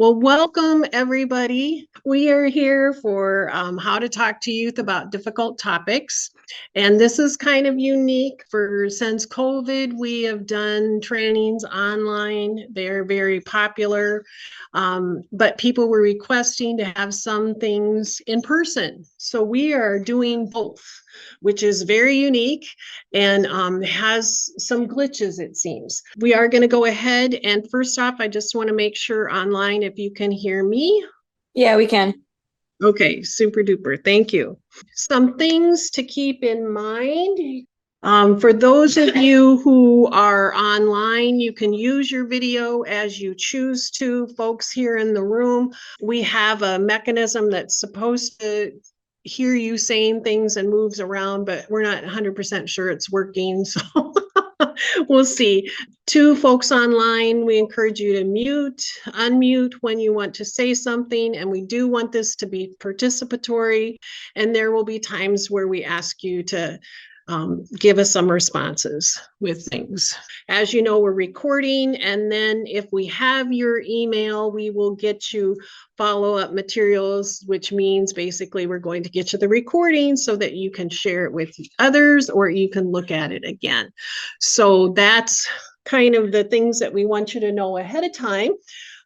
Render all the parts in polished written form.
Well, welcome everybody. We are here for how to talk to youth about difficult topics. And this is kind of unique for since COVID, we have done trainings online. They're very popular, but people were requesting to have some things in person. So we are doing both, which is very unique and has some glitches, it seems. We are going to go ahead and first off, I just want to make sure online if you can hear me. Yeah, we can. Okay, super duper. Thank you. Some things to keep in mind. For those of you who are online, you can use your video as you choose to. Folks here in the room, we have a mechanism that's supposed to hear you saying things and moves around, but we're not 100% sure it's working. So we'll see. To folks online, we encourage you to unmute when you want to say something, and we do want this to be participatory, and there will be times where we ask you to give us some responses with things. As you know, we're recording, and then if we have your email, we will get you follow-up materials, which means basically we're going to get you the recording so that you can share it with others or you can look at it again. So that's kind of the things that we want you to know ahead of time.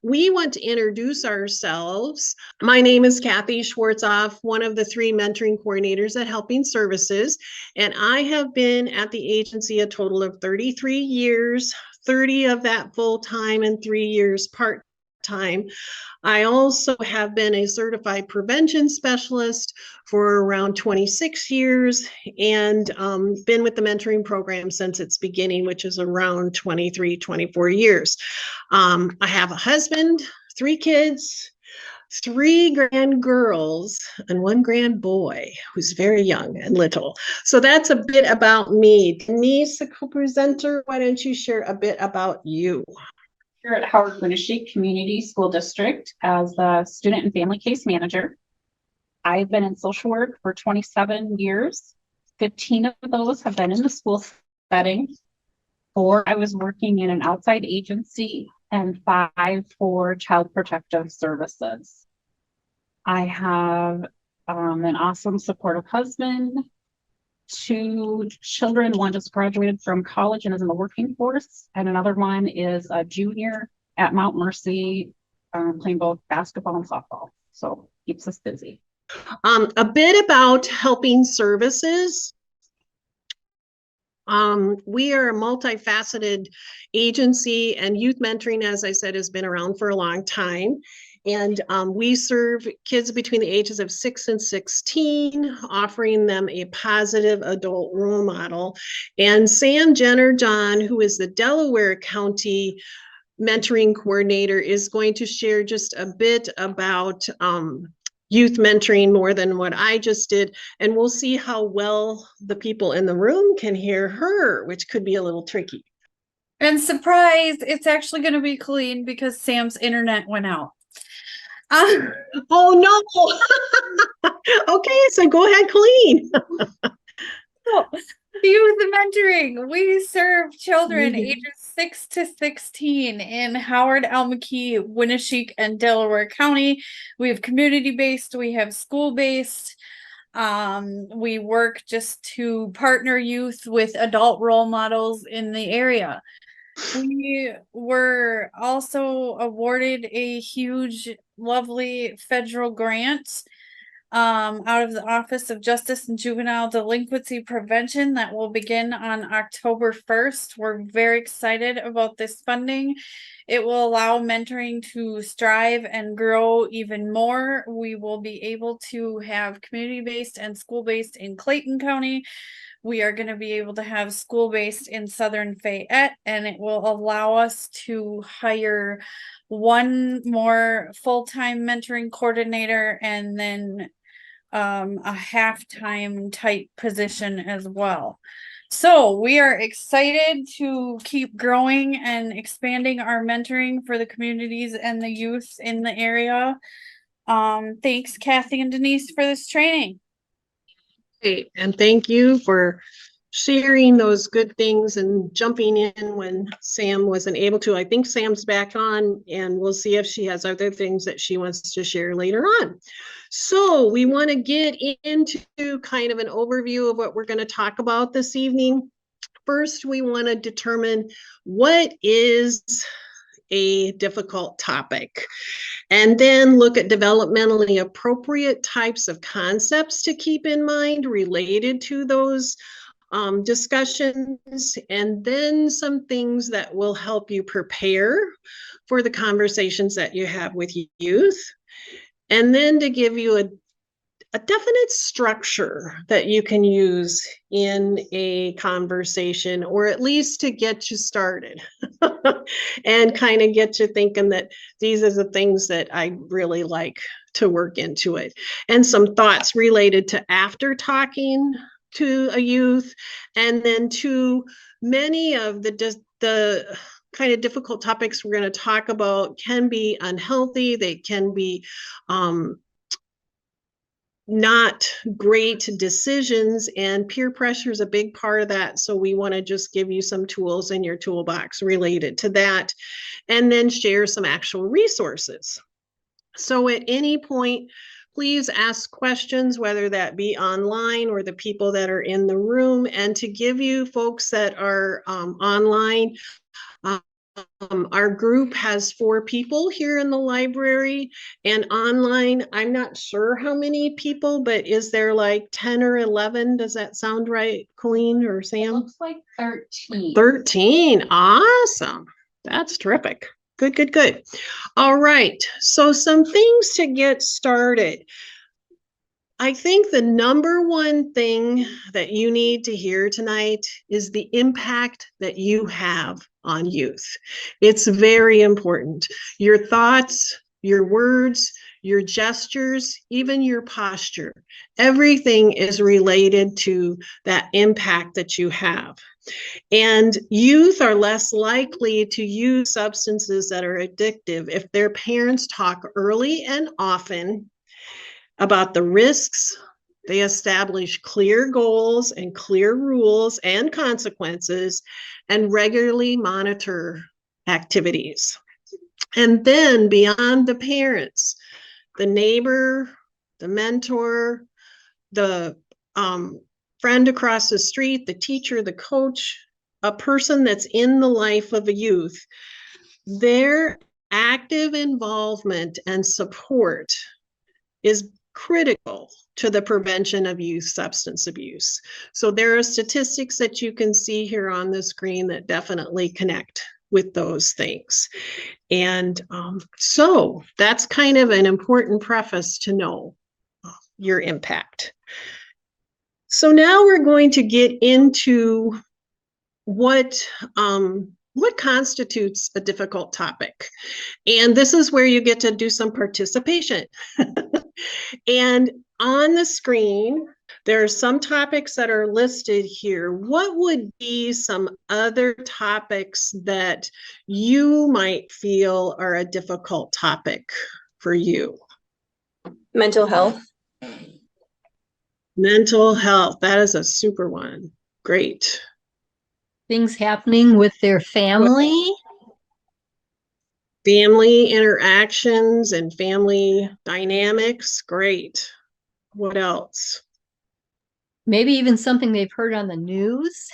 We want to introduce ourselves. My name is Kathy Schwartzhoff, one of the 3 mentoring coordinators at Helping Services, and I have been at the agency a total of 33 years, 30 of that full-time and 3 years part-time. I also have been a certified prevention specialist for around 26 years and been with the mentoring program since its beginning, which is around 23, 24 years. I have a husband, 3 kids, 3 grand girls, and 1 grand boy who's very young and little. So that's a bit about me. Denise, the co-presenter, why don't you share a bit about you? Here at Howard Winneshiek Community School District as the student and family case manager. I've been in social work for 27 years. 15 of those have been in the school setting. 4 I was working in an outside agency, and 5 for child protective services. I have an awesome supportive husband, 2 children. 1 just graduated from college and is in the working force, and another one is a junior at Mount Mercy, playing both basketball and softball. So keeps us busy. A bit about Helping Services. We are a multifaceted agency, and youth mentoring, as I said, has been around for a long time. And we serve kids between the ages of 6 and 16, offering them a positive adult role model. And Sam Jenner-John, who is the Delaware County mentoring coordinator, is going to share just a bit about youth mentoring more than what I just did. And we'll see how well the people in the room can hear her, which could be a little tricky. And surprise, it's actually going to be clean because Sam's internet went out. Oh no. Okay, so go ahead, Colleen. Youth mentoring. We serve children ages 6 to 16 in Howard, Elmkey, Winneshiek, and Delaware County. We have community-based, we have school-based. We work just to partner youth with adult role models in the area. We were also awarded a huge, lovely federal grant out of the Office of Justice and Juvenile Delinquency Prevention that will begin on October 1st. We're very excited about this funding. It will allow mentoring to strive and grow even more. We will be able to have community-based and school-based in Clayton County. We are going to be able to have school-based in Southern Fayette, and it will allow us to hire 1 more full-time mentoring coordinator and then a half-time type position as well. So we are excited to keep growing and expanding our mentoring for the communities and the youth in the area. Thanks, Kathy and Denise, for this training. Great, and thank you for sharing those good things and jumping in when Sam wasn't able to. I think Sam's back on, and we'll see if she has other things that she wants to share later on. So we want to get into kind of an overview of what we're going to talk about this evening. First, we want to determine what is a difficult topic, and then look at developmentally appropriate types of concepts to keep in mind related to those discussions, and then some things that will help you prepare for the conversations that you have with youth, and then to give you a definite structure that you can use in a conversation, or at least to get you started and kind of get you thinking that these are the things that I really like to work into it. And some thoughts related to after talking to a youth, and then to many of the kind of difficult topics we're going to talk about can be unhealthy. They can be not great decisions, and peer pressure is a big part of that. So we want to just give you some tools in your toolbox related to that, and then share some actual resources. So at any point, please ask questions, whether that be online or the people that are in the room. And to give you folks that are online, our group has 4 people here in the library, and online, I'm not sure how many people, but is there like 10 or 11? Does that sound right, Colleen or Sam? Looks like 13. 13, awesome. That's terrific. Good, good, good. All right, so some things to get started. I think the number one thing that you need to hear tonight is the impact that you have on youth. It's very important. Your thoughts, your words, your gestures, even your posture, everything is related to that impact that you have. And youth are less likely to use substances that are addictive if their parents talk early and often about the risks. They establish clear goals and clear rules and consequences, and regularly monitor activities. And then beyond the parents, the neighbor, the mentor, the friend across the street, the teacher, the coach, a person that's in the life of a youth, their active involvement and support is critical to the prevention of youth substance abuse. So there are statistics that you can see here on the screen that definitely connect with those things. And so that's kind of an important preface to know your impact. So now we're going to get into what constitutes a difficult topic. And this is where you get to do some participation. And on the screen, there are some topics that are listed here. What would be some other topics that you might feel are a difficult topic for you? Mental health. Mental health, that is a super one. Great. Things happening with their family. Family interactions and family dynamics. Great. What else? Maybe even something they've heard on the news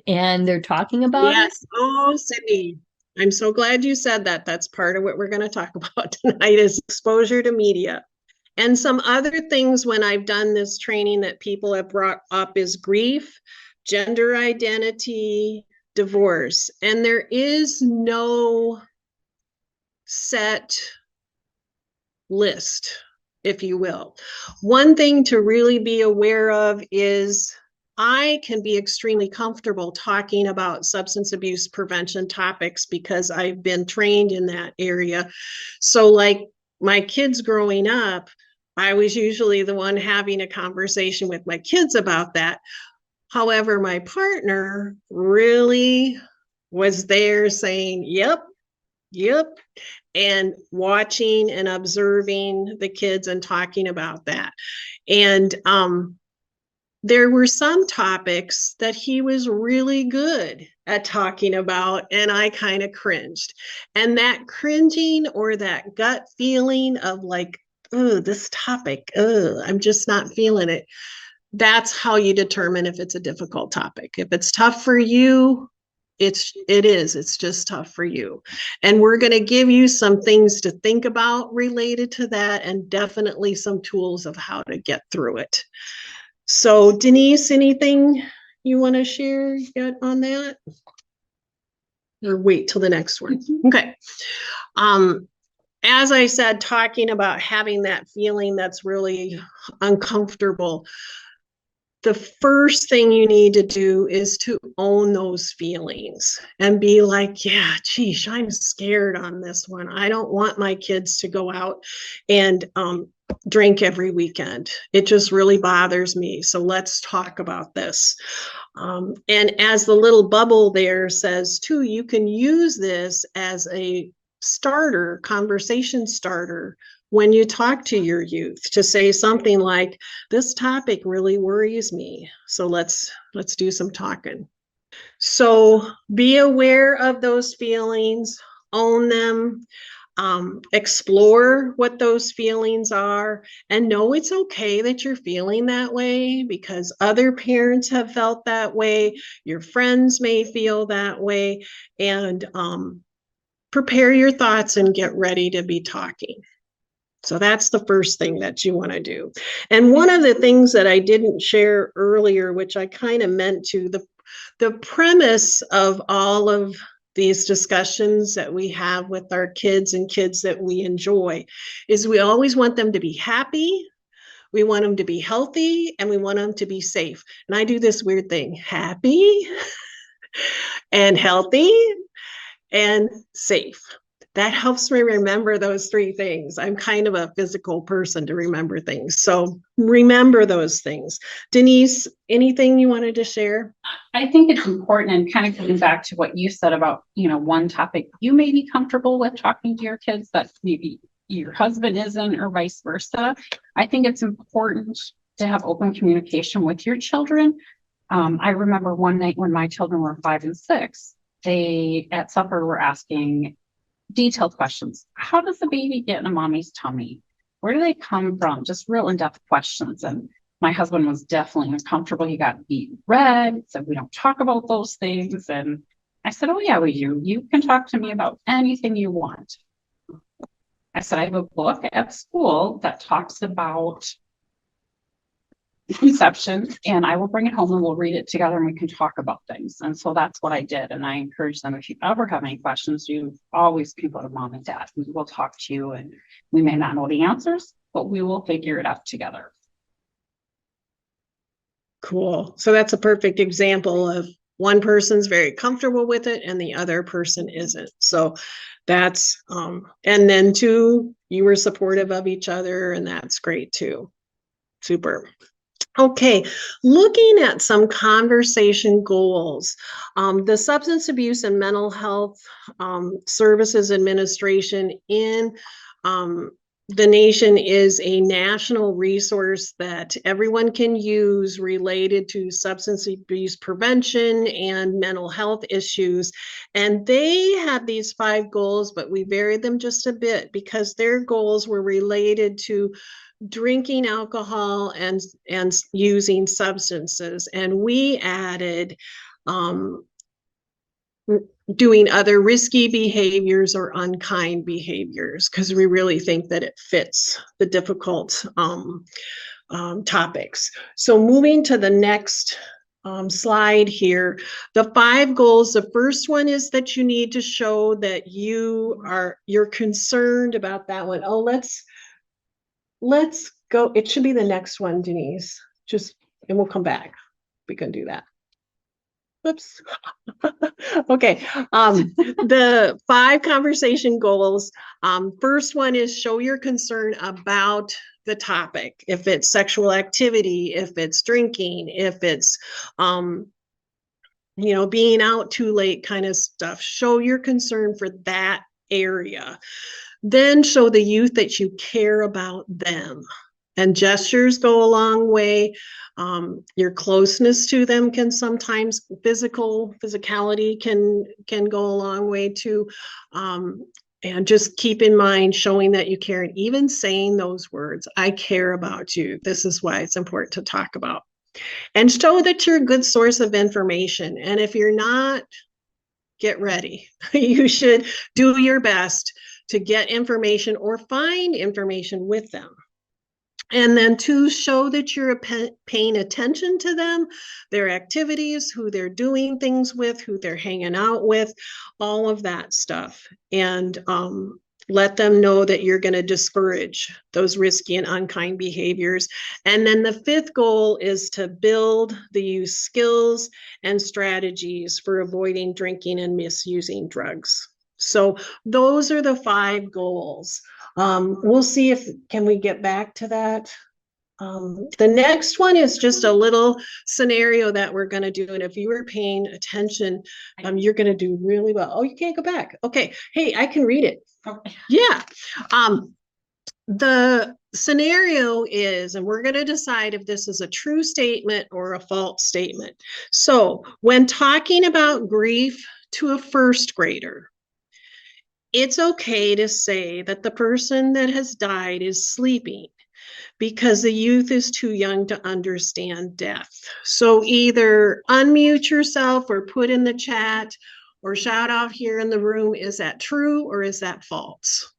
and they're talking about it. Yes. Oh, Cindy, I'm so glad you said that. That's part of what we're going to talk about tonight is exposure to media. And some other things when I've done this training that people have brought up is grief, gender identity, divorce. And there is no set list, if you will. One thing to really be aware of is I can be extremely comfortable talking about substance abuse prevention topics because I've been trained in that area. So like my kids growing up, I was usually the one having a conversation with my kids about that. However, my partner really was there saying, yep, and watching and observing the kids and talking about that. And there were some topics that he was really good at talking about, and I kind of cringed. And that cringing or that gut feeling of like, oh, this topic, oh, I'm just not feeling it. That's how you determine if it's a difficult topic. If it's tough for you, it's just tough for you. And we're going to give you some things to think about related to that, and definitely some tools of how to get through it. So Denise, anything you want to share yet on that? Or wait till the next one? Okay. As I said, talking about having that feeling that's really uncomfortable, the first thing you need to do is to own those feelings and be like, yeah, geez, I'm scared on this one. I don't want my kids to go out and drink every weekend. It just really bothers me. So let's talk about this. And as the little bubble there says too, you can use this as a starter, conversation starter, when you talk to your youth, to say something like, this topic really worries me. So let's do some talking. So be aware of those feelings, own them, explore what those feelings are, and know it's okay that you're feeling that way, because other parents have felt that way. Your friends may feel that way, and prepare your thoughts and get ready to be talking. So that's the first thing that you want to do. And one of the things that I didn't share earlier, which I kind of meant to, the premise of all of these discussions that we have with our kids and kids that we enjoy is we always want them to be happy, we want them to be healthy, and we want them to be safe. And I do this weird thing, happy and healthy and safe. That helps me remember those three things. I'm kind of a physical person to remember things. So remember those things. Denise, anything you wanted to share? I think it's important, and kind of going back to what you said about, one topic you may be comfortable with talking to your kids that maybe your husband isn't, or vice versa. I think it's important to have open communication with your children. I remember one night when my children were 5 and 6, they at supper were asking detailed questions. How does the baby get in a mommy's tummy? Where do they come from? Just real in-depth questions. And my husband was definitely uncomfortable. He got beet red, said, we don't talk about those things. And I said, oh yeah, we do. You can talk to me about anything you want. I said, I have a book at school that talks about conception, and I will bring it home and we'll read it together and we can talk about things. And so that's what I did. And I encourage them, if you ever have any questions, you always can go to mom and dad. We will talk to you, and we may not know the answers, but we will figure it out together. Cool. So that's a perfect example of one person's very comfortable with it and the other person isn't. So that's, and then two, you were supportive of each other, and that's great too. Super. Okay, looking at some conversation goals, the Substance Abuse and Mental Health Services Administration in the nation is a national resource that everyone can use related to substance abuse prevention and mental health issues. And they had these 5 goals, but we varied them just a bit because their goals were related to drinking alcohol and using substances. And we added doing other risky behaviors or unkind behaviors, because we really think that it fits the difficult topics. So moving to the next slide here, the 5 goals. The first one is that you need to show that you're concerned about that one. Oh, let's go. It should be the next one, Denise. And we'll come back. We can do that. Whoops. Okay. The 5 conversation goals. First one is show your concern about the topic. If it's sexual activity, if it's drinking, if it's, being out too late kind of stuff, show your concern for that area. Then show the youth that you care about them. And gestures go a long way. Your closeness to them can sometimes physicality can go a long way too. And just keep in mind showing that you care, and even saying those words, I care about you. This is why it's important to talk about. And show that you're a good source of information. And if you're not, get ready. You should do your best to get information or find information with them. And then to show that you're paying attention to them, their activities, who they're doing things with, who they're hanging out with, all of that stuff. And let them know that you're going to discourage those risky and unkind behaviors. And then the fifth goal is to build the youth skills and strategies for avoiding drinking and misusing drugs. So those are the 5 goals. We'll see if, can we get back to that? The next one is just a little scenario that we're going to do. And if you were paying attention, you're going to do really well. Oh, you can't go back. Okay. Hey, I can read it. Yeah. The scenario is, and we're going to decide if this is a true statement or a false statement. So when talking about grief to a first grader, it's okay to say that the person that has died is sleeping because the youth is too young to understand death. So either unmute yourself or put in the chat or shout out here in the room, is that true or is that false?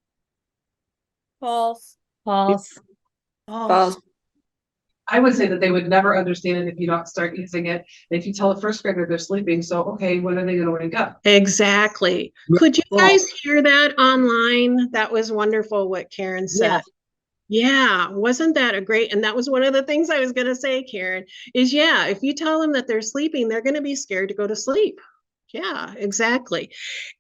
False. False. False. I would say that they would never understand it if you don't start using it. If you tell a first grader they're sleeping, so okay, when are they going to wake up? Exactly. Could you guys hear that online? That was wonderful what Karen said. Yeah, wasn't that a great, and that was one of the things I was going to say, Karen, is yeah, if you tell them that they're sleeping, they're going to be scared to go to sleep. Yeah, exactly.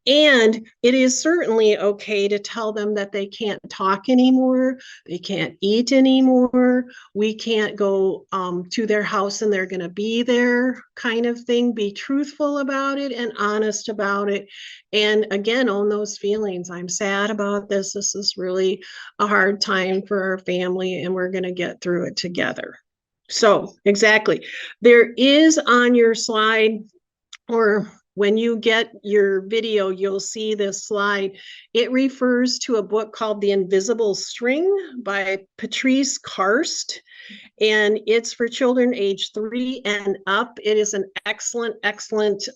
And it is certainly okay to tell them that they can't talk anymore, they can't eat anymore, we can't go to their house and they're going to be there, kind of thing. Be truthful about it and honest about it. And again, own those feelings. I'm sad about this. This is really a hard time for our family, and we're going to get through it together. So, exactly. There is on your slide, or when you get your video, you'll see this slide. It refers to a book called The Invisible String by Patrice Karst, and it's for children age 3 and up. It is an excellent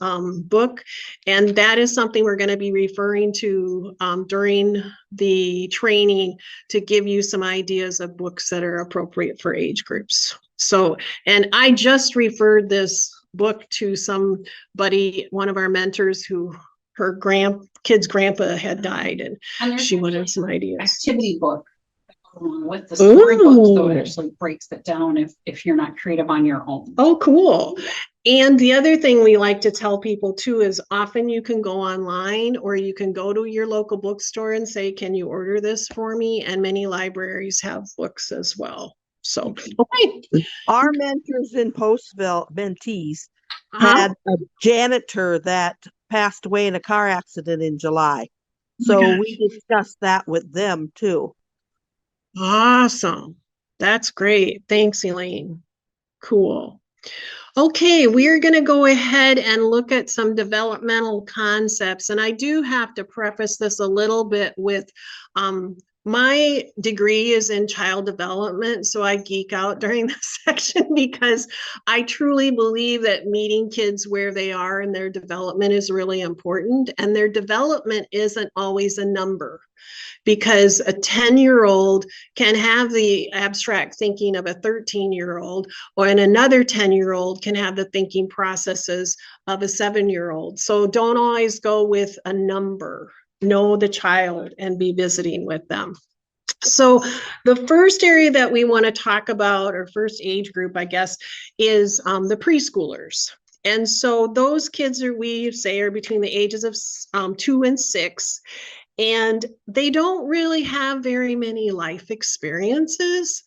book, and that is something we're going to be referring to during the training to give you some ideas of books that are appropriate for age groups. So, and I just referred this book to somebody, one of our mentors, who her kid's grandpa had died, and she wanted some ideas. Activity book with the storybook, so it actually breaks it down if you're not creative on your own. Oh, cool. And the other thing we like to tell people too is often you can go online or you can go to your local bookstore and say, can you order this for me? And many libraries have books as well. So, okay. Our mentors in Postville, mentees, had a janitor that passed away in a car accident in July. So we discussed that with them too. Awesome. That's great. Thanks, Elaine. Cool. Okay, we're going to go ahead and look at some developmental concepts. And I do have to preface this a little bit with my degree is in child development, so I geek out during this section because I truly believe that meeting kids where they are in their development is really important. And their development isn't always a number, because a 10-year-old can have the abstract thinking of a 13-year-old, or another 10-year-old can have the thinking processes of a 7-year-old. So don't always go with a number. Know the child and be visiting with them. So the first area that we want to talk about, or first age group, I guess, is the preschoolers. And so those kids we say are between the ages of 2 and 6. And they don't really have very many life experiences.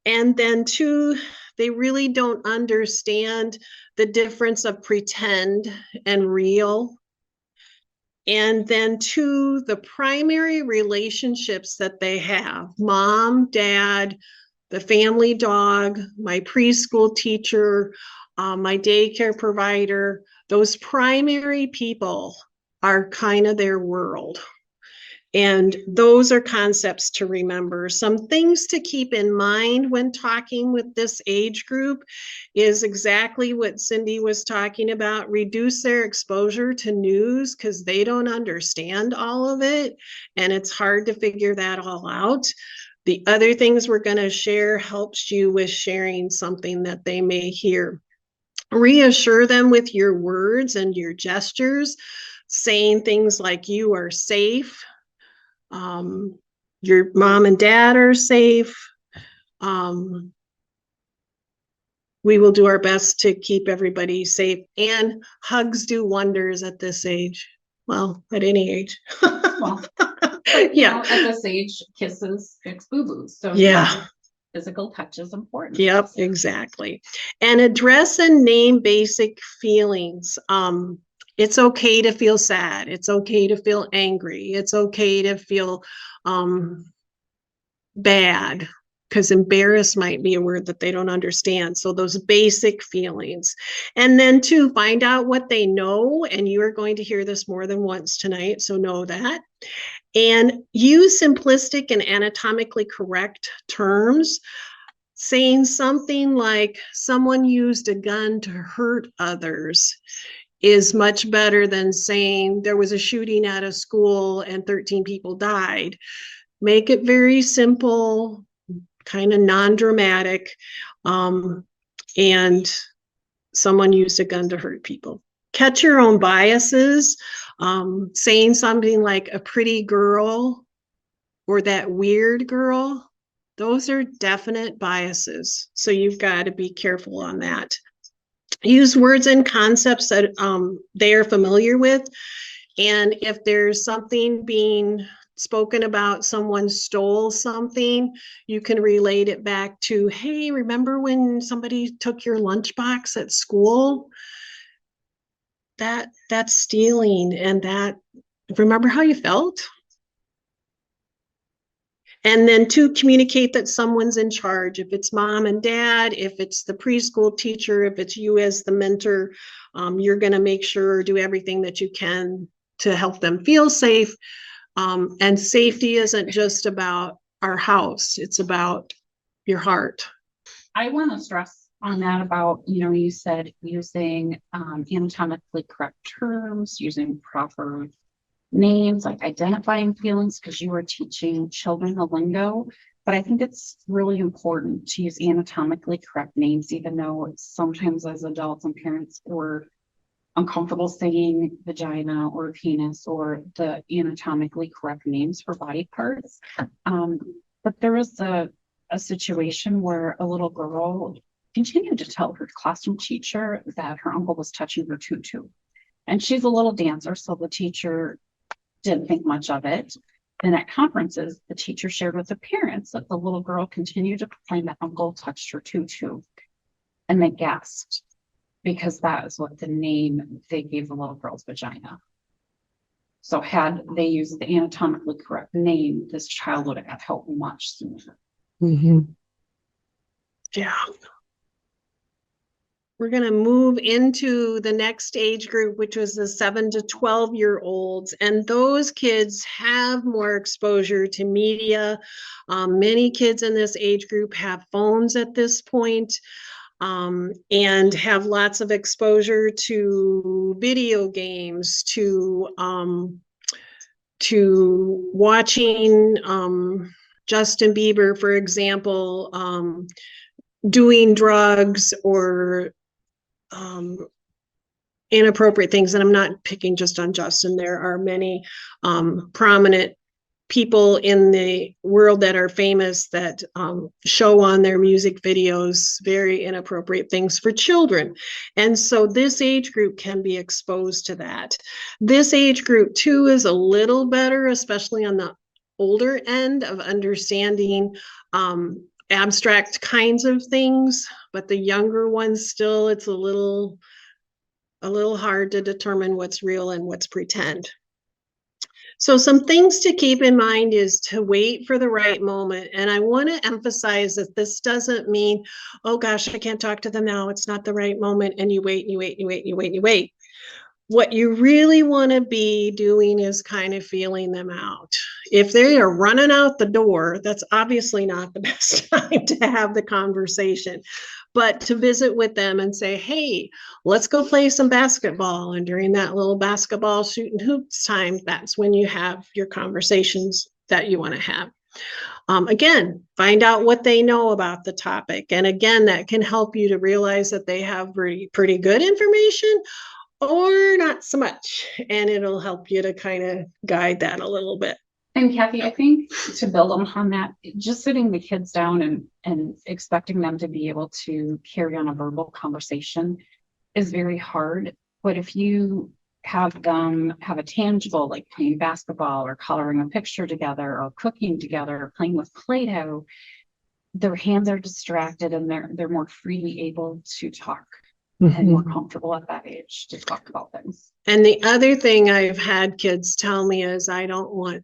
And then 2, they really don't understand the difference of pretend and real. And then 2, the primary relationships that they have, mom, dad, the family dog, my preschool teacher, my daycare provider, those primary people are kind of their world. And those are concepts to remember. Some things to keep in mind when talking with this age group is exactly what Cindy was talking about. Reduce their exposure to news because they don't understand all of it. And it's hard to figure that all out. The other things we're going to share helps you with sharing something that they may hear. Reassure them with your words and your gestures, saying things like you are safe. Your mom and dad are safe. We will do our best to keep everybody safe, and hugs do wonders at this age. Well, at any age. Well, Yeah. At this age, kisses fix boo-boos. So Yeah. Physical touch is important. Yep, exactly. And address and name basic feelings. It's okay to feel sad. It's okay to feel angry. It's okay to feel bad, because embarrassed might be a word that they don't understand. So those basic feelings. And then to find out what they know, and you are going to hear this more than once tonight, so know that. And use simplistic and anatomically correct terms. Saying something like someone used a gun to hurt others is much better than saying there was a shooting at a school and 13 people died. Make it very simple, kind of non-dramatic, and someone used a gun to hurt people. Catch your own biases. Saying something like a pretty girl or that weird girl, those are definite biases. So you've got to be careful on that. Use words and concepts that they are familiar with. And if there's something being spoken about, someone stole something, you can relate it back to, hey, remember when somebody took your lunchbox at school? That's stealing, and that, remember how you felt? And then to communicate that someone's in charge. If it's mom and dad, if it's the preschool teacher, if it's you as the mentor, you're going to make sure, do everything that you can to help them feel safe. And safety isn't just about our house, it's about your heart. I want to stress on that about, you said using anatomically correct terms, using proper names, like identifying feelings, because you were teaching children the lingo. But I think it's really important to use anatomically correct names, even though sometimes as adults and parents we're uncomfortable saying vagina or penis or the anatomically correct names for body parts. But there was a situation where a little girl continued to tell her classroom teacher that her uncle was touching her tutu. And she's a little dancer, so the teacher didn't think much of it. And at conferences, the teacher shared with the parents that the little girl continued to complain that uncle touched her tutu. And they gasped, because that is what the name they gave the little girl's vagina. So had they used the anatomically correct name, this child would have helped much sooner. Mm-hmm. Yeah. We're going to move into the next age group, which was the 7 to 12-year-olds. And those kids have more exposure to media. Many kids in this age group have phones at this point, and have lots of exposure to video games, to watching Justin Bieber, for example, doing drugs or inappropriate things. And I'm not picking just on Justin. There are many prominent people in the world that are famous that show on their music videos very inappropriate things for children. And so this age group can be exposed to that. This age group too is a little better, especially on the older end of understanding abstract kinds of things, but the younger ones still, it's a little hard to determine what's real and what's pretend. So some things to keep in mind is to wait for the right moment. And I want to emphasize that this doesn't mean, oh gosh, I can't talk to them now. It's not the right moment. And you wait, and you wait, and you wait, and you wait, and you wait. What you really want to be doing is kind of feeling them out. If they are running out the door, that's obviously not the best time to have the conversation. But to visit with them and say, hey, let's go play some basketball. And during that little basketball shooting hoops time, that's when you have your conversations that you want to have. Again, find out what they know about the topic. And again, that can help you to realize that they have pretty good information or not so much. And it'll help you to kind of guide that a little bit. And Kathy, I think to build on that, just sitting the kids down and expecting them to be able to carry on a verbal conversation is very hard. But if you have them have a tangible, like playing basketball or coloring a picture together or cooking together or playing with Play-Doh, their hands are distracted and they're more freely able to talk. And more comfortable at that age to talk about things. And the other thing I've had kids tell me is I don't want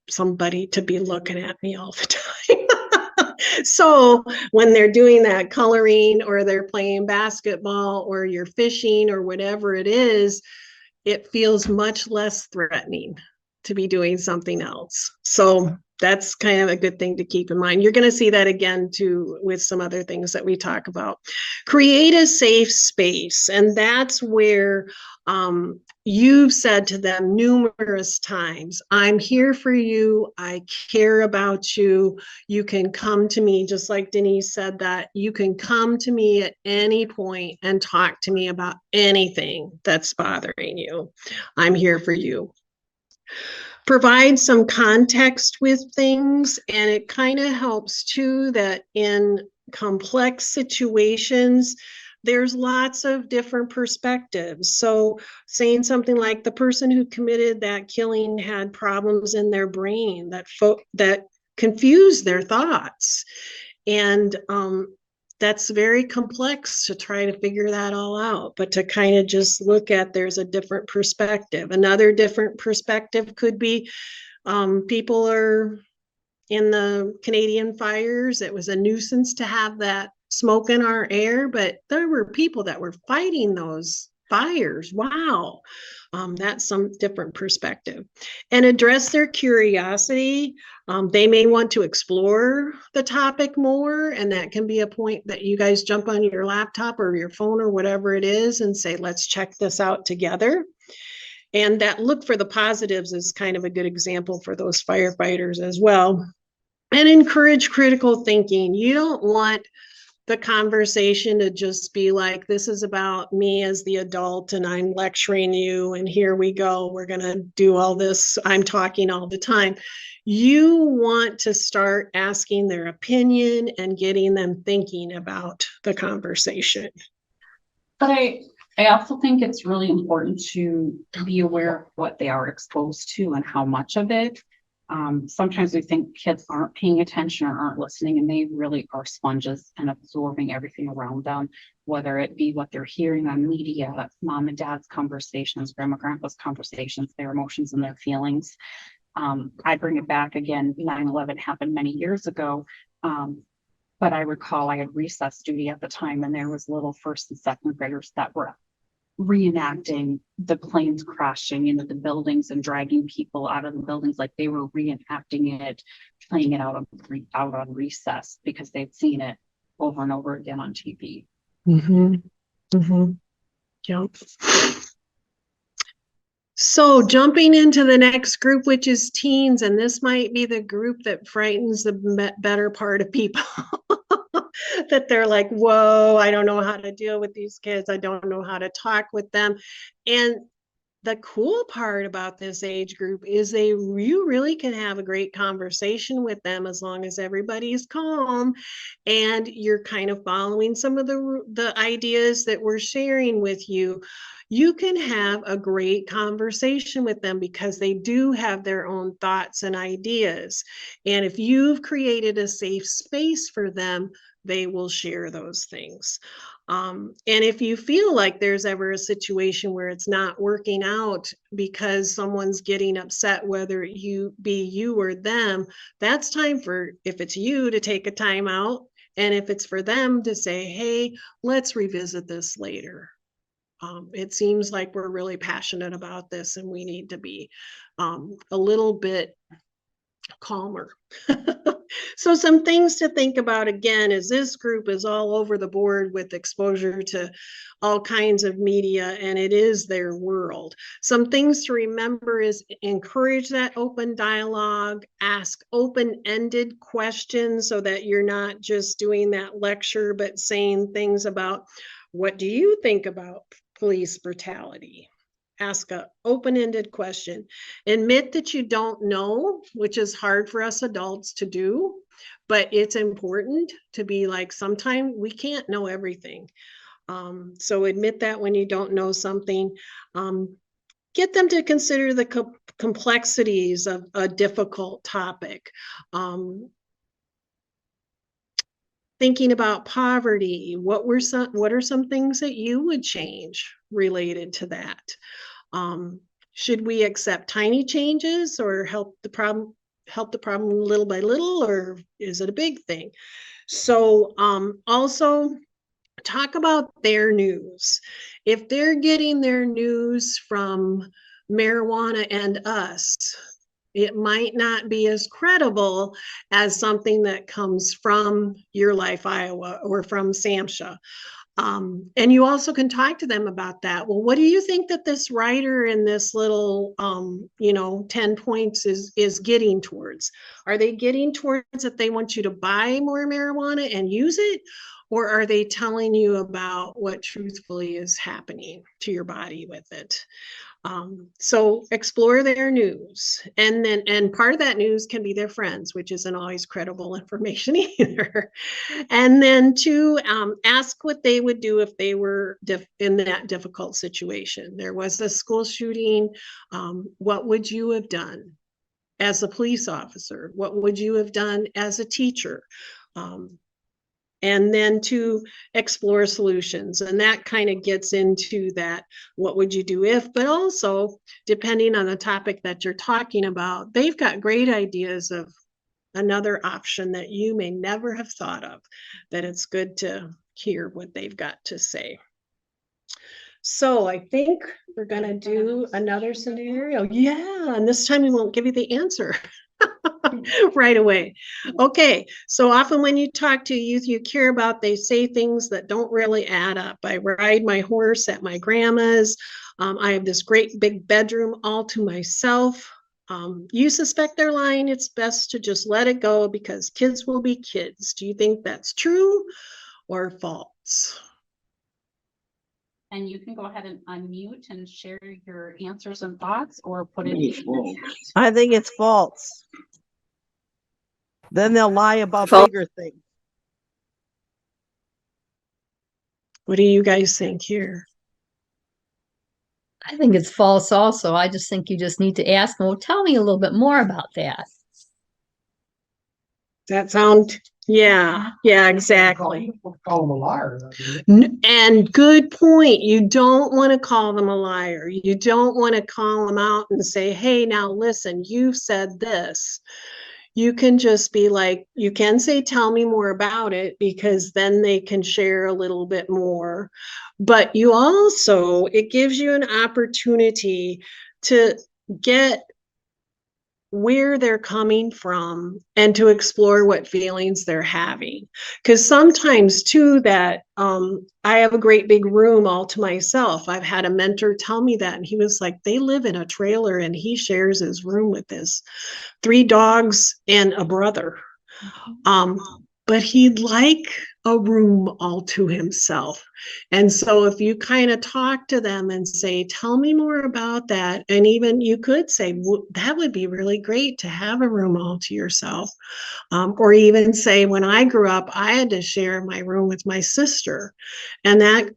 somebody to be looking at me all the time. So when they're doing that coloring or they're playing basketball or you're fishing or whatever it is, it feels much less threatening to be doing something else. So that's kind of a good thing to keep in mind. You're going to see that again too with some other things that we talk about. Create a safe space. And that's where you've said to them numerous times, I'm here for you. I care about you. You can come to me, just like Denise said that. You can come to me at any point and talk to me about anything that's bothering you. I'm here for you. Provide some context with things, and it kind of helps too that in complex situations, there's lots of different perspectives. So saying something like the person who committed that killing had problems in their brain that confused their thoughts. And that's very complex to try to figure that all out, but to kind of just look at there's a different perspective. Another different perspective could be people are in the Canadian fires. It was a nuisance to have that smoke in our air, but there were people that were fighting those fires. Wow. That's some different perspective. And address their curiosity. They may want to explore the topic more, and that can be a point that you guys jump on your laptop or your phone or whatever it is and say, let's check this out together. And that look for the positives is kind of a good example for those firefighters as well. And encourage critical thinking. You don't want the conversation to just be like, this is about me as the adult and I'm lecturing you and here we go, we're going to do all this, I'm talking all the time. You want to start asking their opinion and getting them thinking about the conversation. But I also think it's really important to be aware of what they are exposed to and how much of it. Sometimes we think kids aren't paying attention or aren't listening, and they really are sponges and absorbing everything around them, whether it be what they're hearing on media, mom and dad's conversations, grandma, grandpa's conversations, their emotions and their feelings. I bring it back again, 9/11 happened many years ago, but I recall I had recess duty at the time, and there was little first and second graders that were reenacting the planes crashing into the buildings and dragging people out of the buildings, like they were reenacting it, playing it out on recess because they'd seen it over and over again on TV. Yep. So jumping into the next group, which is teens, and this might be the group that frightens the better part of people. That they're like, whoa, I don't know how to deal with these kids. I don't know how to talk with them. And the cool part about this age group is you really can have a great conversation with them as long as everybody's calm and you're kind of following some of the ideas that we're sharing with you. You can have a great conversation with them because they do have their own thoughts and ideas. And if you've created a safe space for them, they will share those things. And if you feel like there's ever a situation where it's not working out because someone's getting upset, whether you be you or them, that's time for, if it's you, to take a time out. And if it's for them to say, hey, let's revisit this later. It seems like we're really passionate about this and we need to be a little bit calmer. So some things to think about again is this group is all over the board with exposure to all kinds of media, and it is their world. Some things to remember is encourage that open dialogue, ask open-ended questions so that you're not just doing that lecture, but saying things about, what do you think about police brutality? Ask an open-ended question. Admit that you don't know, which is hard for us adults to do, but it's important to be like, sometimes we can't know everything. So admit that when you don't know something. Get them to consider the complexities of a difficult topic. Thinking about poverty, what are some things that you would change related to that? Should we accept tiny changes or help the problem little by little, or is it a big thing? So also talk about their news. If they're getting their news from marijuana and us, it might not be as credible as something that comes from Your Life, Iowa, or from SAMHSA. And you also can talk to them about that. Well, what do you think that this writer in this little, 10 points is getting towards? Are they getting towards that they want you to buy more marijuana and use it? Or are they telling you about what truthfully is happening to your body with it? So explore their news, and part of that news can be their friends, which isn't always credible information either. And then to ask what they would do if they were in that difficult situation. There was a school shooting. What would you have done as a police officer? What would you have done as a teacher? And then to explore solutions. And that kind of gets into that, what would you do if, but also depending on the topic that you're talking about, they've got great ideas of another option that you may never have thought of, that it's good to hear what they've got to say. So I think we're gonna do another scenario. Yeah, and this time we won't give you the answer right away. Okay, so often when you talk to youth you care about, they say things that don't really add up. I ride my horse at my grandma's. I have this great big bedroom all to myself. You suspect they're lying. It's best to just let it go because kids will be kids. Do you think that's true or false? And you can go ahead and unmute and share your answers and thoughts, or put it in. I think it's false. Then they'll lie about False. bigger things. What do you guys think here? I think it's false also. I just think you just need to ask them, well, tell me a little bit more about that. That sound? Yeah, exactly. Call them a liar. And good point. You don't want to call them a liar. You don't want to call them out and say, hey, now listen, you said this. You can just be like, you can say, tell me more about it, because then they can share a little bit more. But you also, it gives you an opportunity to get where they're coming from and to explore what feelings they're having. Because sometimes too that I have a great big room all to myself. I've had a mentor tell me that, and he was like, they live in a trailer and he shares his room with his 3 dogs and a brother. But he'd like a room all to himself. And so if you kind of talk to them and say, tell me more about that. And even you could say, well, that would be really great to have a room all to yourself. Or even say, when I grew up, I had to share my room with my sister. And that,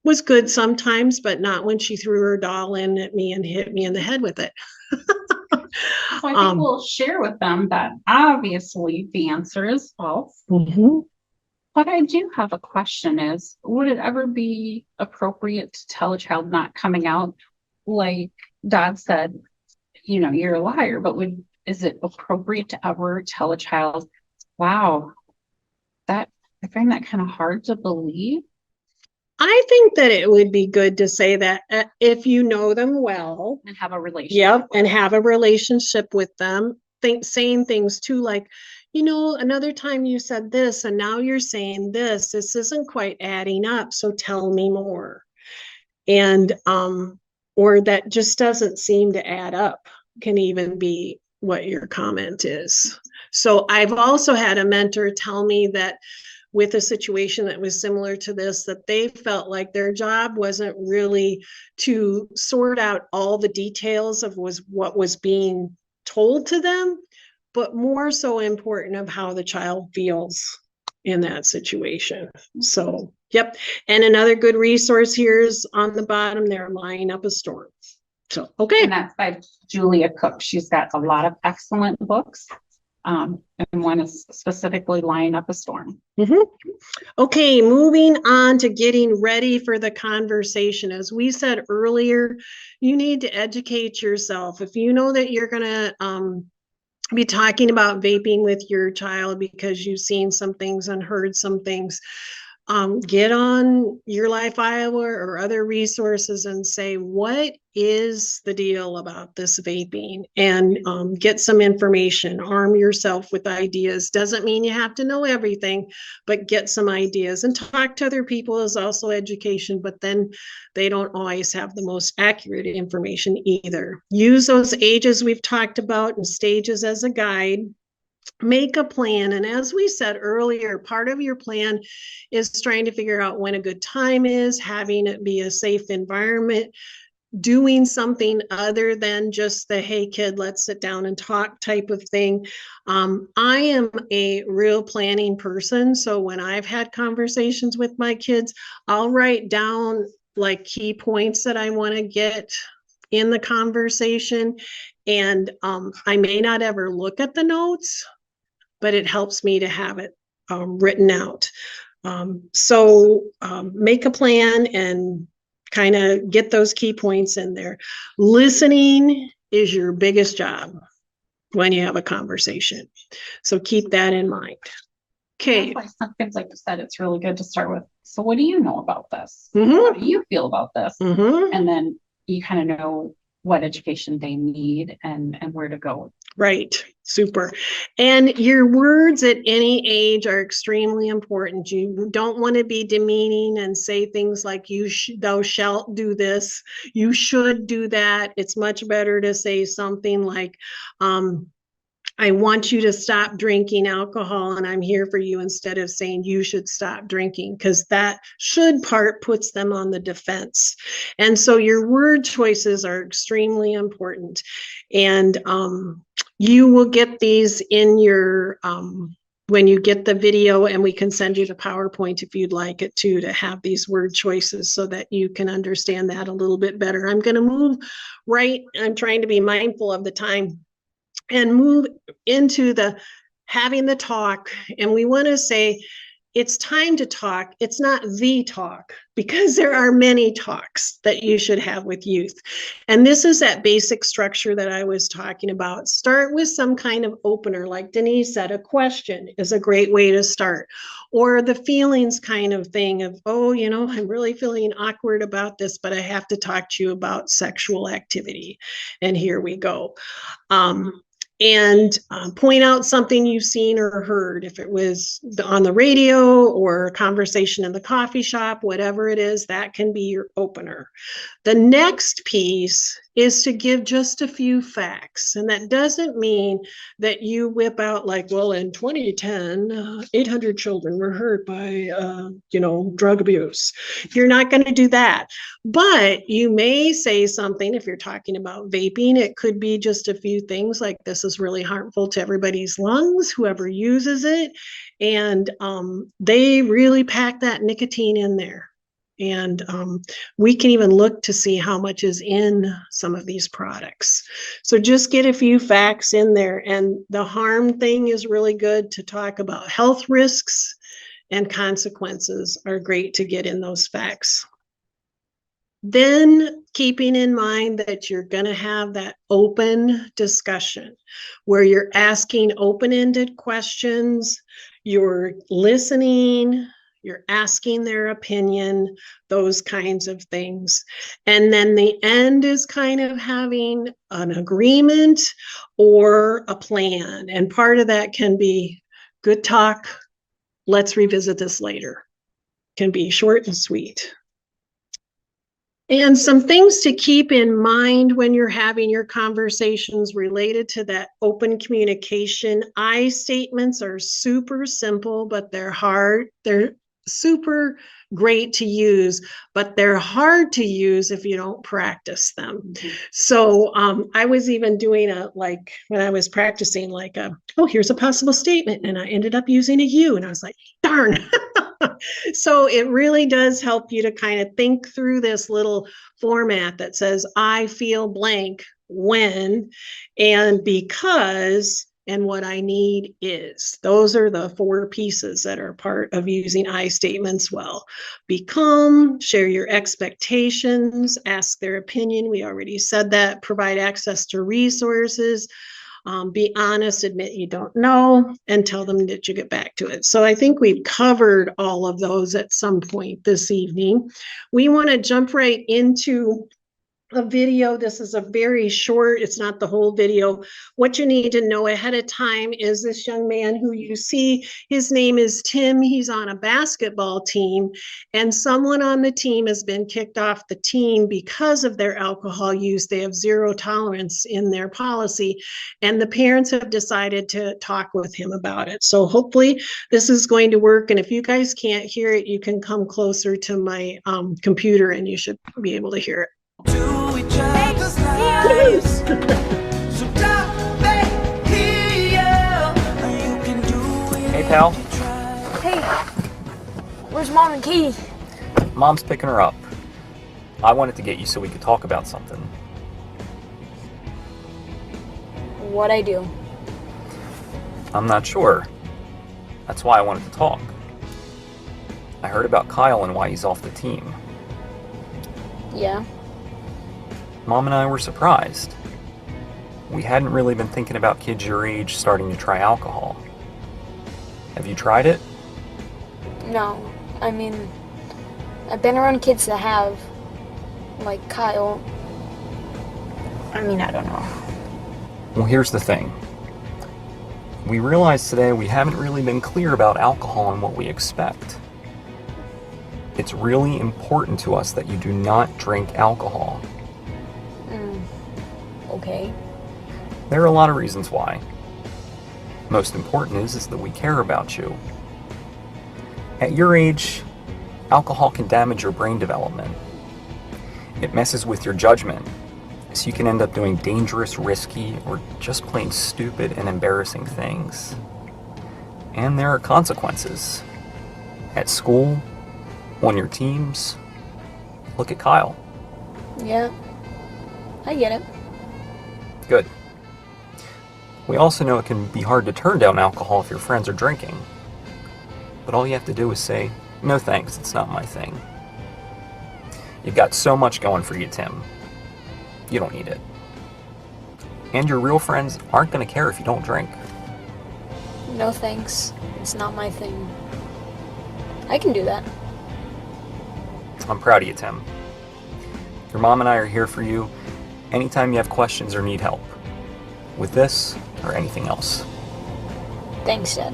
was good sometimes, but not when she threw her doll in at me and hit me in the head with it. So I think we'll share with them that obviously the answer is false. Mm-hmm. But I do have a question is, would it ever be appropriate to tell a child not coming out? Like Dad said, you know, you're a liar, but is it appropriate to ever tell a child, wow, I find that kind of hard to believe? I think that it would be good to say that if you know them well. And have a relationship. Yep, and have a relationship with them. Saying things too, like, you know, another time you said this and now you're saying this. This isn't quite adding up, so tell me more. And or that just doesn't seem to add up can even be what your comment is. So I've also had a mentor tell me that with a situation that was similar to this, that they felt like their job wasn't really to sort out all the details of what was being told to them, but more so important of how the child feels in that situation. So, yep. And another good resource here is on the bottom there, Line Up a Storm. So, okay. And that's by Julia Cook. She's got a lot of excellent books. And one is specifically Line Up a Storm. Mm-hmm. Okay, moving on to getting ready for the conversation. As we said earlier, you need to educate yourself. If you know that you're going to be talking about vaping with your child because you've seen some things and heard some things, get on Your Life Iowa or other resources and say, what is the deal about this vaping? And get some information, arm yourself with ideas. Doesn't mean you have to know everything, but get some ideas. And talk to other people is also education, but then they don't always have the most accurate information either. Use those ages we've talked about and stages as a guide. Make a plan. And as we said earlier, part of your plan is trying to figure out when a good time is, having it be a safe environment, doing something other than just the, hey kid, let's sit down and talk type of thing. I am a real planning person. So when I've had conversations with my kids, I'll write down like key points that I want to get in the conversation. And I may not ever look at the notes, but it helps me to have it written out. So make a plan and kind of get those key points in there. Listening is your biggest job when you have a conversation. So keep that in mind. Okay. That's why sometimes, like you said, it's really good to start with, so what do you know about this? Mm-hmm. How do you feel about this? Mm-hmm. And then you kind of know what education they need and where to go. Right. Super. And your words at any age are extremely important. You don't want to be demeaning and say things like thou shalt do this. You should do that. It's much better to say something like, I want you to stop drinking alcohol and I'm here for you, instead of saying you should stop drinking, because that should part puts them on the defense. And so your word choices are extremely important. And you will get these in your, when you get the video, and we can send you the PowerPoint if you'd like it too, to have these word choices so that you can understand that a little bit better. I'm going to move right. I'm trying to be mindful of the time and move into the having the talk. And we want to say it's time to talk. It's not the talk, because there are many talks that you should have with youth. And this is that basic structure that I was talking about. Start with some kind of opener, like Denise said, a question is a great way to start. Or the feelings kind of thing of, oh, you know, I'm really feeling awkward about this, but I have to talk to you about sexual activity. And here we go. And point out something you've seen or heard, if it was on the radio or a conversation in the coffee shop, whatever it is, that can be your opener. The next piece is to give just a few facts. And that doesn't mean that you whip out like, well, in 2010, 800 children were hurt by, drug abuse. You're not going to do that. But you may say something, if you're talking about vaping, it could be just a few things like, this is really harmful to everybody's lungs, whoever uses it. And they really pack that nicotine in there. And we can even look to see how much is in some of these products. So just get a few facts in there. And the harm thing is really good to talk about health risks and consequences are great to get in those facts. Then keeping in mind that you're going to have that open discussion where you're asking open-ended questions, you're listening, you're asking their opinion, those kinds of things. And then the end is kind of having an agreement or a plan. And part of that can be good talk. Let's revisit this later. Can be short and sweet. And some things to keep in mind when you're having your conversations related to that open communication. I statements are super simple, but they're hard. They're super great to use, but they're hard to use if you don't practice them. So I was even doing when I was practicing oh, here's a possible statement. And I ended up using a you. And I was like, darn. So it really does help you to kind of think through this little format that says, I feel blank when, and because, and what I need is. Those are the 4 pieces that are part of using I statements well. Become, share your expectations, ask their opinion. We already said that. Provide access to resources. Be honest, admit you don't know, and tell them that you get back to it. So I think we've covered all of those at some point this evening. We want to jump right into a video. This is a very short, it's not the whole video. What you need to know ahead of time is this young man who you see, his name is Tim. He's on a basketball team, and someone on the team has been kicked off the team because of their alcohol use. They have 0 tolerance in their policy, and the parents have decided to talk with him about it. So hopefully this is going to work. And if you guys can't hear it, you can come closer to my computer and you should be able to hear it. To each other's lives. So stop back here. You can do it. Hey, pal. Hey, where's Mom and Katie? Mom's picking her up. I wanted to get you so we could talk about something. What'd I do? I'm not sure. That's why I wanted to talk. I heard about Kyle and why he's off the team. Yeah. Mom and I were surprised. We hadn't really been thinking about kids your age starting to try alcohol. Have you tried it? No, I mean, I've been around kids that have, like Kyle. I mean, I don't know. Well, here's the thing. We realized today we haven't really been clear about alcohol and what we expect. It's really important to us that you do not drink alcohol. Okay. There are a lot of reasons why. Most important is that we care about you. At your age, alcohol can damage your brain development. It messes with your judgment, so you can end up doing dangerous, risky, or just plain stupid and embarrassing things. And there are consequences. At school, on your teams. Look at Kyle. Yeah, I get it. Good. We also know it can be hard to turn down alcohol if your friends are drinking. But all you have to do is say, no thanks, it's not my thing. You've got so much going for you, Tim. You don't need it. And your real friends aren't going to care if you don't drink. No thanks, it's not my thing. I can do that. I'm proud of you, Tim. Your mom and I are here for you anytime you have questions or need help. With this or anything else. Thanks, Dad.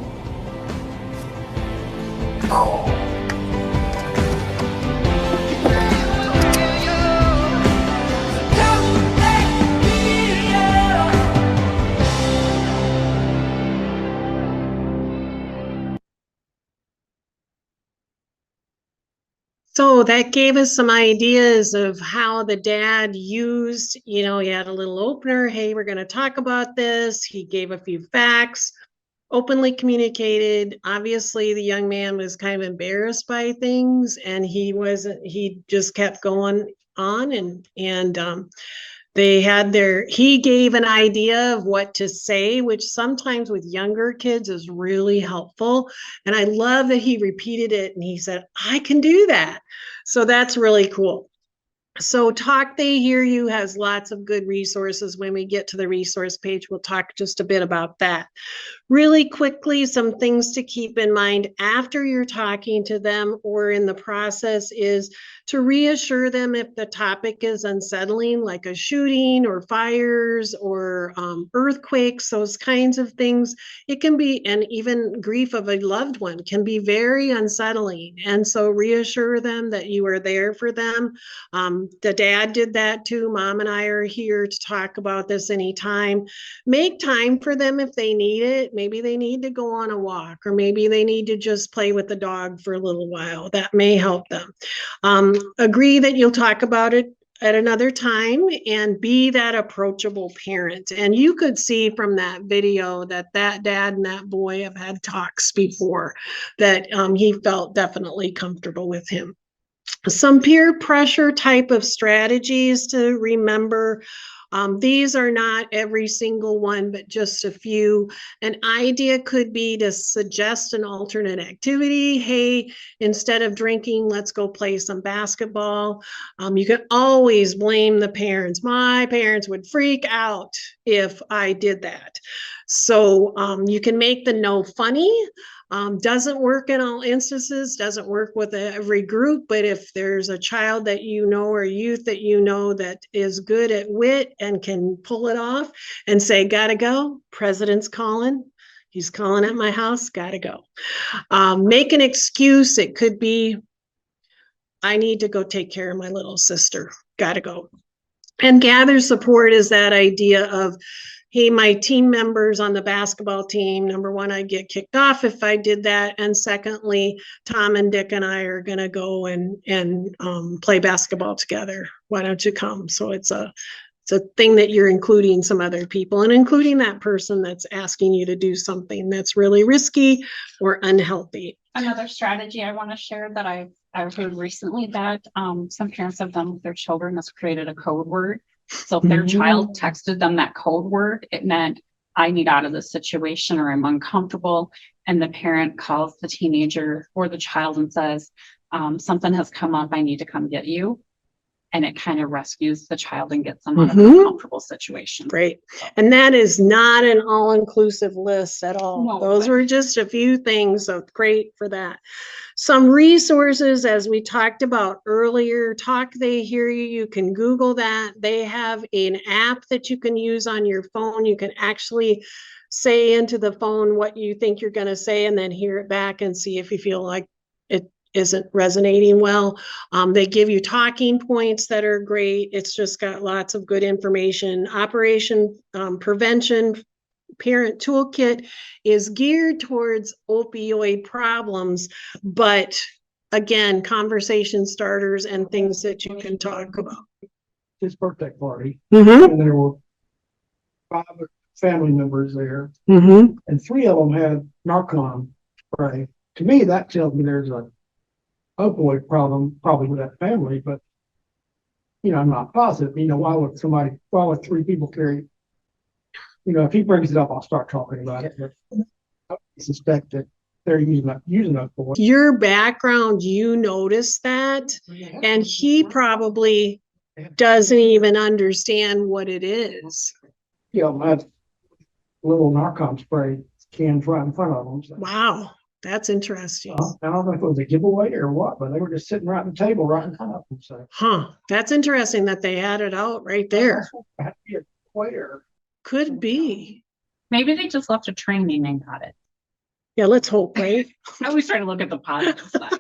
So that gave us some ideas of how the dad used, he had a little opener. Hey, we're going to talk about this. He gave a few facts, openly communicated. Obviously, the young man was kind of embarrassed by things, and he just kept going on and He gave an idea of what to say, which sometimes with younger kids is really helpful. And I love that he repeated it and he said, I can do that. So that's really cool. So Talk They Hear You has lots of good resources. When we get to the resource page, we'll talk just a bit about that. Really quickly, some things to keep in mind after you're talking to them or in the process is to reassure them if the topic is unsettling, like a shooting or fires or earthquakes, those kinds of things. It can be, and even grief of a loved one can be very unsettling. And so reassure them that you are there for them. The dad did that too. Mom and I are here to talk about this anytime. Make time for them if they need it. Maybe they need to go on a walk, or maybe they need to just play with the dog for a little while. That may help them. Agree that you'll talk about it at another time and be that approachable parent. And you could see from that video that that dad and that boy have had talks before, that he felt definitely comfortable with him. Some peer pressure type of strategies to remember. These are not every single one, but just a few. An idea could be to suggest an alternate activity. Hey, instead of drinking, let's go play some basketball. You can always blame the parents. My parents would freak out if I did that. So you can make the no funny. Doesn't work in all instances, doesn't work with every group, but if there's a child that you know or youth that you know that is good at wit and can pull it off and say, gotta go, president's calling, he's calling at my house, gotta go. Make an excuse. It could be, I need to go take care of my little sister, gotta go. And gather support is that idea of, hey, my team members on the basketball team, number one, I'd get kicked off if I did that. And secondly, Tom and Dick and I are going to go and play basketball together. Why don't you come? So it's a thing that you're including some other people and including that person that's asking you to do something that's really risky or unhealthy. Another strategy I want to share that I've heard recently that some parents have done with their children has created a code word. So if their child texted them that code word, it meant, I need out of this situation or I'm uncomfortable. And the parent calls the teenager or the child and says, something has come up, I need to come get you. And it kind of rescues the child and gets them out of an uncomfortable situation. Great. And that is not an all-inclusive list at all. No, those were just a few things, so great for that. Some resources, as we talked about earlier, Talk They Hear You, you can Google that. They have an app that you can use on your phone. You can actually say into the phone what you think you're going to say and then hear it back and see if you feel like it isn't resonating well. They give you talking points that are great. It's just got lots of good information. Operation Prevention Parent Toolkit is geared towards opioid problems, but again, conversation starters and things that you can talk about. His birthday party, Mm-hmm. and there were 5 family members there, Mm-hmm. and 3 of them had Narcan spray. To me, that tells me there's a opioid problem probably with that family, but I'm not positive. Why would 3 people carry? If he brings it up, I'll start talking about it. But I suspect that they're using opioid. Your background, you notice that, and he probably doesn't even understand what it is. My little Narcan spray cans right in front of them. So. Wow. That's interesting. I don't know if it was a giveaway or what, but they were just sitting right on the table right in front of them. So. Huh. That's interesting that they had it out right there. Could be. Maybe they just left a training and got it. Yeah, let's hope, right? I always try to look at the positive side.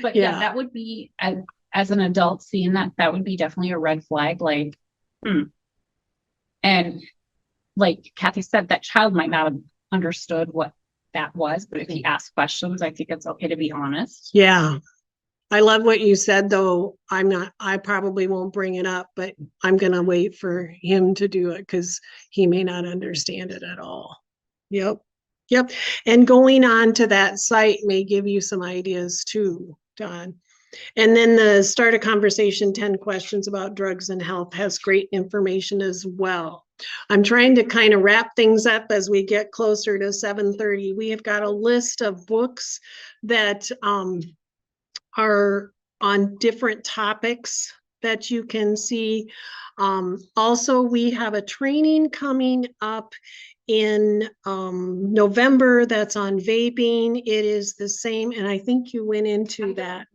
But Yeah. yeah, that would be, as an adult seeing that would be definitely a red flag. Like, And like Kathy said, that child might not have understood what that was, but if he asks questions, I think it's okay to be honest. Yeah. I love what you said, though. I probably won't bring it up, but I'm going to wait for him to do it because he may not understand it at all. Yep. And going on to that site may give you some ideas too, Don. And then the Start a Conversation 10 Questions About Drugs and Health has great information as well. I'm trying to kind of wrap things up as we get closer to 7:30. We have got a list of books that are on different topics that you can see. Also, we have a training coming up in November that's on vaping. It is the same, and I think you went into that.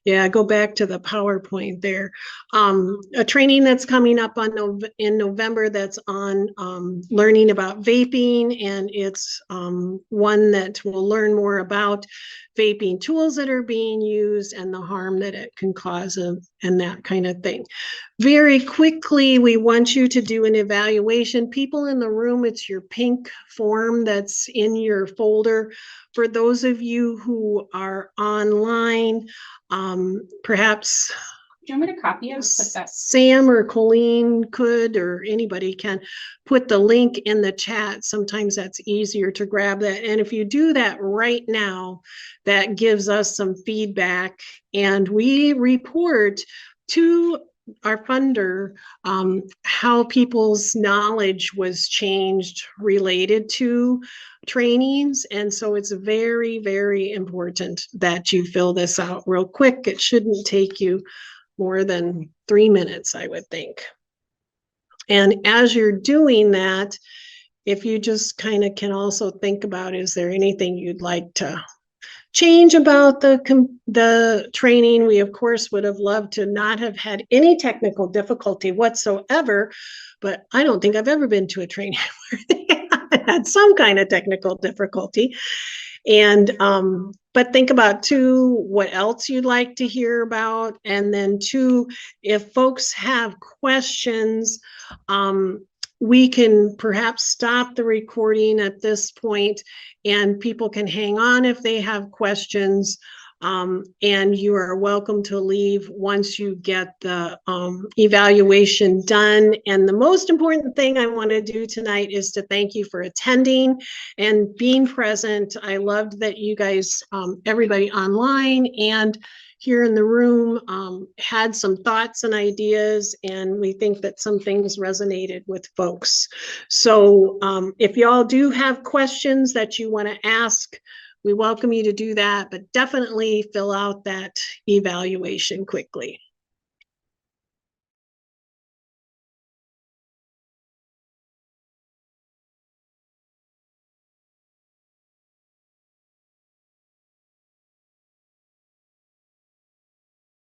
Yeah, go back to the PowerPoint there. A training that's coming up in November that's on learning about vaping, and it's one that will learn more about vaping tools that are being used and the harm that it can cause and that kind of thing. Very quickly, we want you to do an evaluation. People in the room, it's your pink form that's in your folder. For those of you who are online, perhaps Do you want me to copy it? Sam or Colleen could, or anybody can put the link in the chat. Sometimes that's easier to grab that. And if you do that right now, that gives us some feedback, and we report to our funder how people's knowledge was changed related to trainings. And so it's very, very important that you fill this out real quick. It shouldn't take you more than 3 minutes, I would think. And as you're doing that, if you just kind of can also think about, is there anything you'd like to change about the training? We, of course, would have loved to not have had any technical difficulty whatsoever, but I don't think I've ever been to a training where they had some kind of technical difficulty. And but think about too, what else you'd like to hear about, and then two, if folks have questions, we can perhaps stop the recording at this point, and people can hang on if they have questions. And you are welcome to leave once you get the evaluation done. And the most important thing I want to do tonight is to thank you for attending and being present. I loved that you guys, everybody online and here in the room, had some thoughts and ideas, and we think that some things resonated with folks. So if y'all do have questions that you want to ask, we welcome you to do that, but definitely fill out that evaluation quickly.